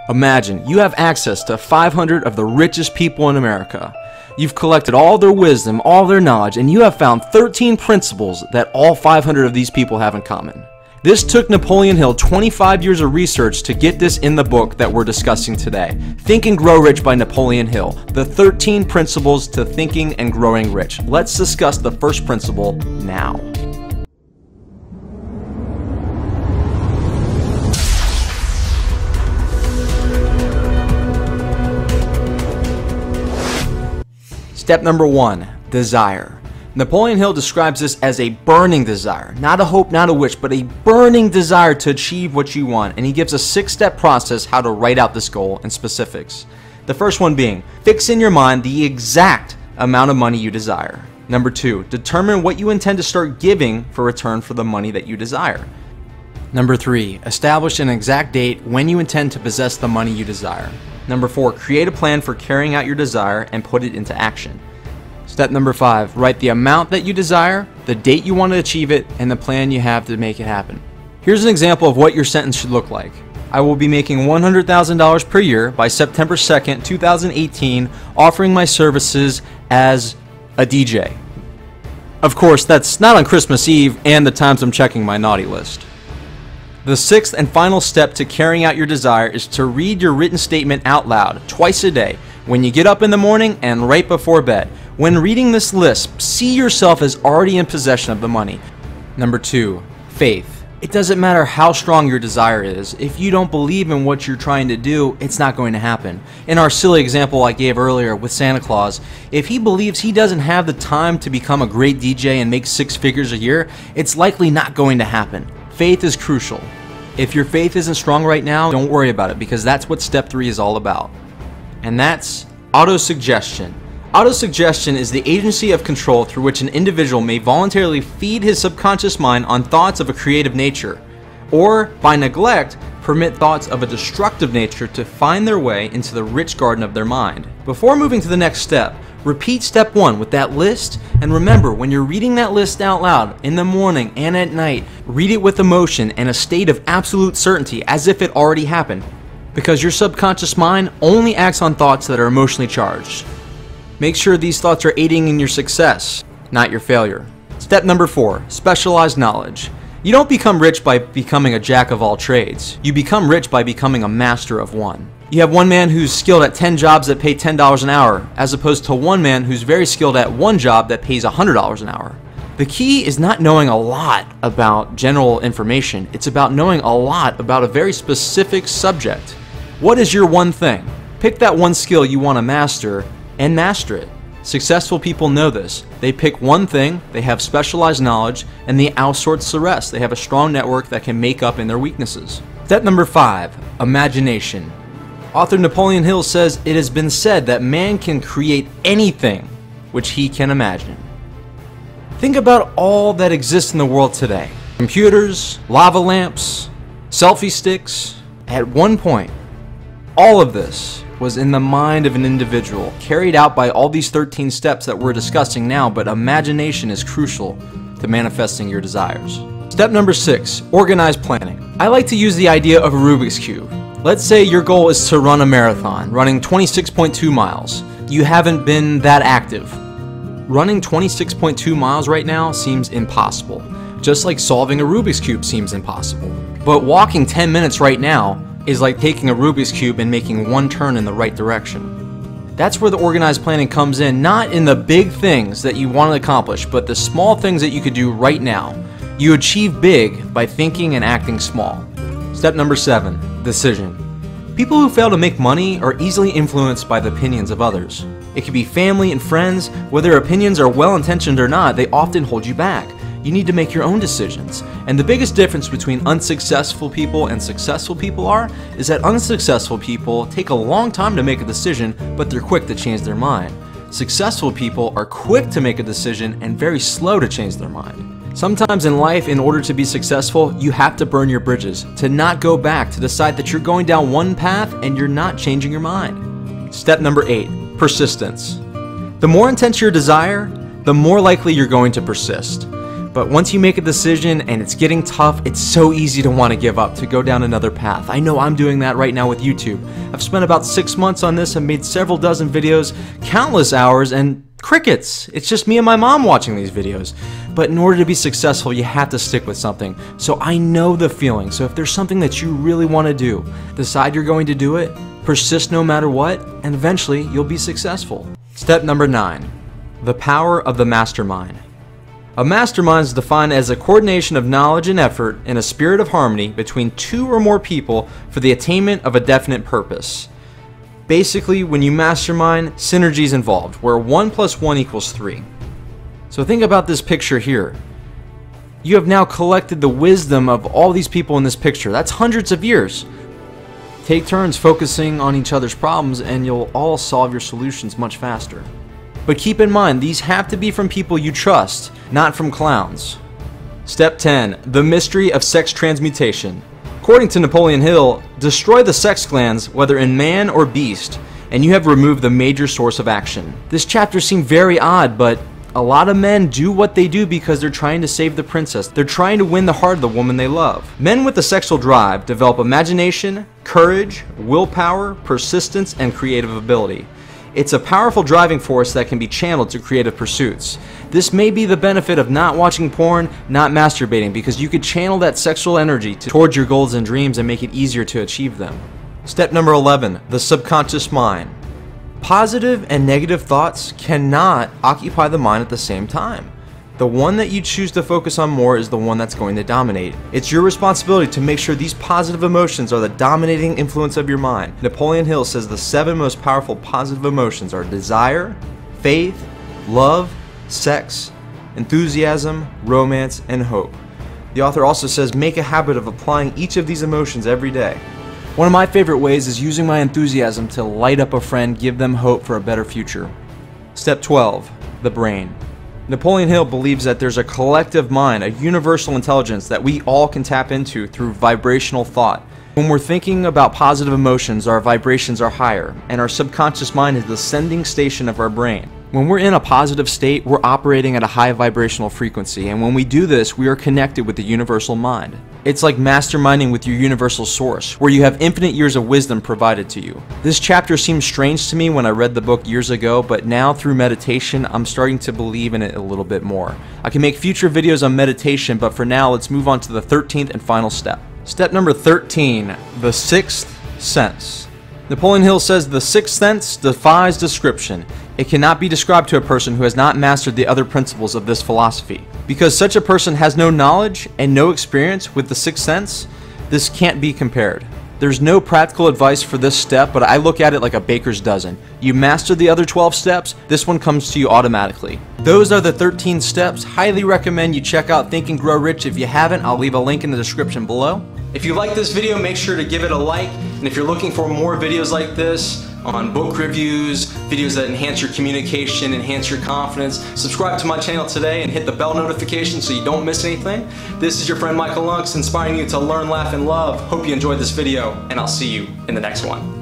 Imagine you have access to 500 of the richest people in America. You've collected all their wisdom, all their knowledge, and you have found 13 principles that all 500 of these people have in common. This took Napoleon Hill 25 years of research to get this in the book that we're discussing today. Think and Grow Rich by Napoleon Hill. The 13 principles to thinking and growing rich. Let's discuss the first principle now. Step number 1, desire. Napoleon Hill describes this as a burning desire, not a hope, not a wish, but a burning desire to achieve what you want, and he gives a 6-step process how to write out this goal in specifics. The first one being, fix in your mind the exact amount of money you desire. Number 2, determine what you intend to start giving for return for the money that you desire. Number 3, establish an exact date when you intend to possess the money you desire. Number 4, create a plan for carrying out your desire and put it into action. Step number 5, write the amount that you desire, the date you want to achieve it, and the plan you have to make it happen. Here's an example of what your sentence should look like. I will be making $100,000 per year by September 2nd, 2018, offering my services as a DJ. Of course, that's not on Christmas Eve and the times I'm checking my naughty list. The 6th and final step to carrying out your desire is to read your written statement out loud twice a day, when you get up in the morning and right before bed. When reading this list, see yourself as already in possession of the money. Number 2, faith. It doesn't matter how strong your desire is. If you don't believe in what you're trying to do, it's not going to happen. In our silly example I gave earlier with Santa Claus, if he believes he doesn't have the time to become a great DJ and make 6 figures a year, it's likely not going to happen. Faith is crucial. If your faith isn't strong right now, don't worry about it, because that's what step 3 is all about. And that's autosuggestion. Autosuggestion is the agency of control through which an individual may voluntarily feed his subconscious mind on thoughts of a creative nature, or, by neglect, permit thoughts of a destructive nature to find their way into the rich garden of their mind. Before moving to the next step, repeat step 1 with that list, and remember, when you're reading that list out loud, in the morning and at night, read it with emotion and a state of absolute certainty as if it already happened, because your subconscious mind only acts on thoughts that are emotionally charged. Make sure these thoughts are aiding in your success, not your failure. Step number 4, specialized knowledge. You don't become rich by becoming a jack of all trades. You become rich by becoming a master of one. You have one man who's skilled at 10 jobs that pay $10 an hour, as opposed to one man who's very skilled at one job that pays $100 an hour. The key is not knowing a lot about general information. It's about knowing a lot about a very specific subject. What is your one thing? Pick that one skill you want to master and master it. Successful people know this. They pick one thing, they have specialized knowledge, and they outsource the rest. They have a strong network that can make up in their weaknesses. Step number 5, imagination. Author Napoleon Hill says it has been said that man can create anything which he can imagine. Think about all that exists in the world today. Computers, lava lamps, selfie sticks. At one point, all of this was in the mind of an individual, carried out by all these 13 steps that we're discussing now, but imagination is crucial to manifesting your desires. Step number 6, organized planning. I like to use the idea of a Rubik's Cube. Let's say your goal is to run a marathon, running 26.2 miles. You haven't been that active. Running 26.2 miles right now seems impossible, just like solving a Rubik's Cube seems impossible. But walking 10 minutes right now is like taking a Rubik's Cube and making one turn in the right direction. That's where the organized planning comes in, not in the big things that you want to accomplish, but the small things that you could do right now. You achieve big by thinking and acting small. Step number 7, decision. People who fail to make money are easily influenced by the opinions of others. It could be family and friends. Whether their opinions are well-intentioned or not, they often hold you back. You need to make your own decisions. And the biggest difference between unsuccessful people and successful people is that unsuccessful people take a long time to make a decision, but they're quick to change their mind. Successful people are quick to make a decision and very slow to change their mind. Sometimes in life, in order to be successful, you have to burn your bridges, to not go back, to decide that you're going down one path and you're not changing your mind. Step number 8, persistence. The more intense your desire, the more likely you're going to persist. But once you make a decision and it's getting tough, it's so easy to want to give up, to go down another path. I know I'm doing that right now with YouTube. I've spent about 6 months on this and made several dozen videos, countless hours, and crickets. It's just me and my mom watching these videos. But in order to be successful, you have to stick with something. So I know the feeling. So if there's something that you really want to do, decide you're going to do it, persist no matter what, and eventually you'll be successful. Step number 9, the power of the mastermind. A mastermind is defined as a coordination of knowledge and effort in a spirit of harmony between 2 or more people for the attainment of a definite purpose. Basically, when you mastermind, synergy is involved, where 1 + 1 = 3. So think about this picture here. You have now collected the wisdom of all these people in this picture. That's hundreds of years. Take turns focusing on each other's problems and you'll all solve your solutions much faster. But keep in mind, these have to be from people you trust, not from clowns. Step 10, the mystery of sex transmutation. According to Napoleon Hill, destroy the sex glands, whether in man or beast, and you have removed the major source of action. This chapter seemed very odd, but a lot of men do what they do because they're trying to save the princess. They're trying to win the heart of the woman they love. Men with a sexual drive develop imagination, courage, willpower, persistence, and creative ability. It's a powerful driving force that can be channeled to creative pursuits. This may be the benefit of not watching porn, not masturbating, because you could channel that sexual energy towards your goals and dreams and make it easier to achieve them. Step number 11, the subconscious mind. Positive and negative thoughts cannot occupy the mind at the same time. The one that you choose to focus on more is the one that's going to dominate. It's your responsibility to make sure these positive emotions are the dominating influence of your mind. Napoleon Hill says the 7 most powerful positive emotions are desire, faith, love, sex, enthusiasm, romance, and hope. The author also says make a habit of applying each of these emotions every day. One of my favorite ways is using my enthusiasm to light up a friend, give them hope for a better future. Step 12, the brain. Napoleon Hill believes that there's a collective mind, a universal intelligence that we all can tap into through vibrational thought. When we're thinking about positive emotions, our vibrations are higher, and our subconscious mind is the sending station of our brain. When we're in a positive state, we're operating at a high vibrational frequency, and when we do this, we are connected with the universal mind. It's like masterminding with your universal source, where you have infinite years of wisdom provided to you. This chapter seemed strange to me when I read the book years ago, but now through meditation, I'm starting to believe in it a little bit more. I can make future videos on meditation, but for now, let's move on to the 13th and final step. Step number 13, the 6th sense. Napoleon Hill says the 6th sense defies description. It cannot be described to a person who has not mastered the other principles of this philosophy. Because such a person has no knowledge and no experience with the 6th sense, this can't be compared. There's no practical advice for this step, but I look at it like a baker's dozen. You master the other 12 steps, this one comes to you automatically. Those are the 13 steps. Highly recommend you check out Think and Grow Rich. If you haven't, I'll leave a link in the description below. If you like this video, make sure to give it a like, and if you're looking for more videos like this on book reviews, videos that enhance your communication, enhance your confidence, subscribe to my channel today and hit the bell notification so you don't miss anything. This is your friend Michael Lunks, inspiring you to learn, laugh, and love. Hope you enjoyed this video, and I'll see you in the next one.